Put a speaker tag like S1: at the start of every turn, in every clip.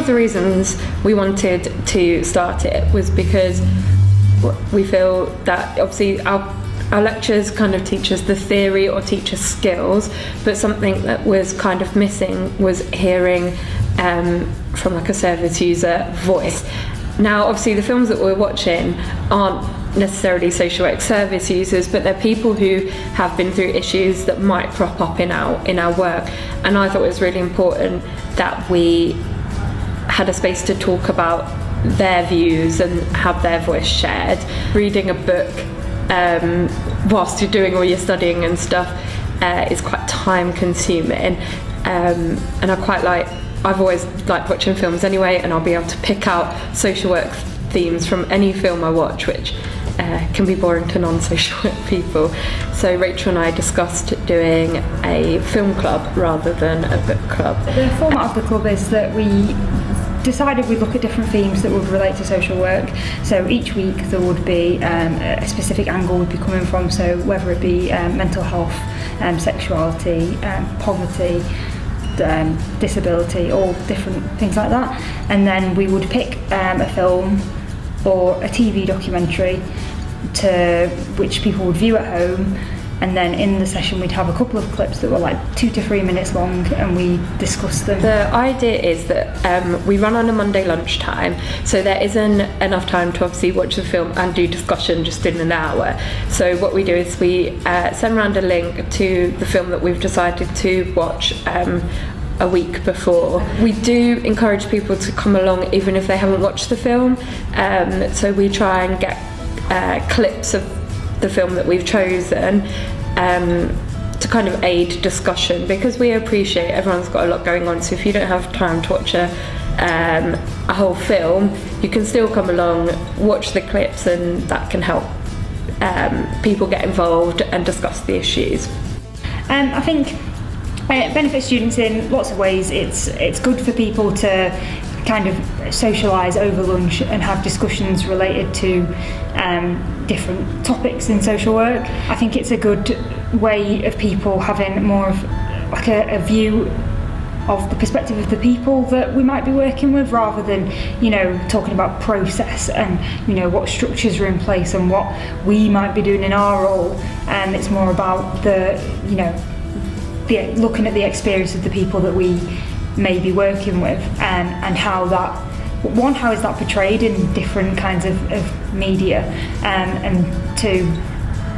S1: of the reasons we wanted to start it was because we feel that obviously our lectures kind of teach us the theory or teach us skills, but something that was kind of missing was hearing from like a service user voice. Now obviously the films that we're watching aren't necessarily social work service users, but they're people who have been through issues that might crop up in our work, and I thought it was really important that we had a space to talk about their views and have their voice shared. Reading a book whilst you're doing all your studying and stuff is quite time consuming, and I've always liked watching films anyway, and I'll be able to pick out social work themes from any film I watch, which can be boring to non-social work people. So Rachel and I discussed doing a film club rather than a book club.
S2: The format of the club is that we decided we'd look at different themes that would relate to social work. So each week there would be a specific angle we'd be coming from, so whether it be mental health, sexuality, poverty, disability, all different things like that. And then we would pick a film or a TV documentary to which people would view at home, and then in the session we'd have a couple of clips that were like 2 to 3 minutes long, and we discuss them.
S1: The idea is that we run on a Monday lunchtime, so there isn't enough time to obviously watch the film and do discussion just in an hour. So what we do is we send around a link to the film that we've decided to watch a week before. We do encourage people to come along even if they haven't watched the film, so we try and get clips of the film that we've chosen to kind of aid discussion, because we appreciate everyone's got a lot going on, so if you don't have time to watch a whole film, you can still come along, watch the clips, and that can help people get involved and discuss the issues.
S2: I think it benefits students in lots of ways. It's good for people to kind of socialise over lunch and have discussions related to different topics in social work. I think it's a good way of people having more of like a view of the perspective of the people that we might be working with, rather than, you know, talking about process and, you know, what structures are in place and what we might be doing in our role. And it's more about looking at the experience of the people that we may be working with, and how is that portrayed in different kinds of media, and to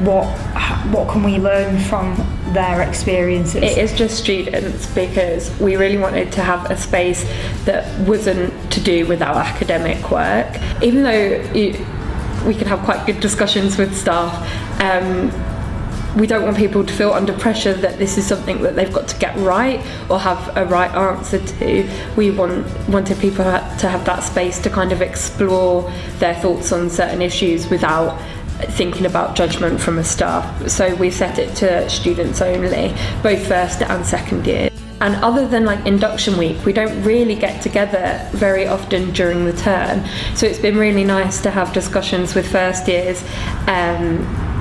S2: what can we learn from their experiences.
S1: It is just students, because we really wanted to have a space that wasn't to do with our academic work, even though we can have quite good discussions with staff. We don't want people to feel under pressure that this is something that they've got to get right or have a right answer to. We wanted people to have that space to kind of explore their thoughts on certain issues without thinking about judgment from a staff. So we set it to students only, both first and second year. And other than like induction week, we don't really get together very often during the term. So it's been really nice to have discussions with first years,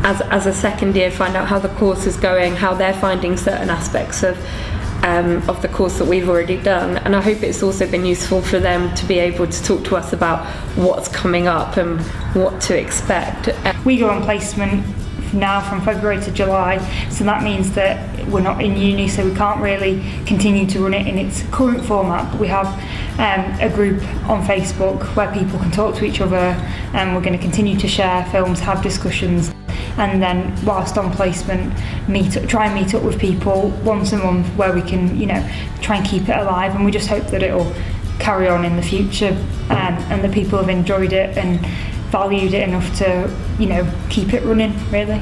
S1: as a second year, find out how the course is going, how they're finding certain aspects of the course that we've already done. And I hope it's also been useful for them to be able to talk to us about what's coming up and what to expect.
S2: We go on placement now from February to July, so that means that we're not in uni, so we can't really continue to run it in its current format, but we have a group on Facebook where people can talk to each other, and we're going to continue to share films, have discussions, and then whilst on placement try and meet up with people once a month where we can, you know, try and keep it alive. And we just hope that it'll carry on in the future, and that people have enjoyed it and valued it enough to, you know, keep it running, really.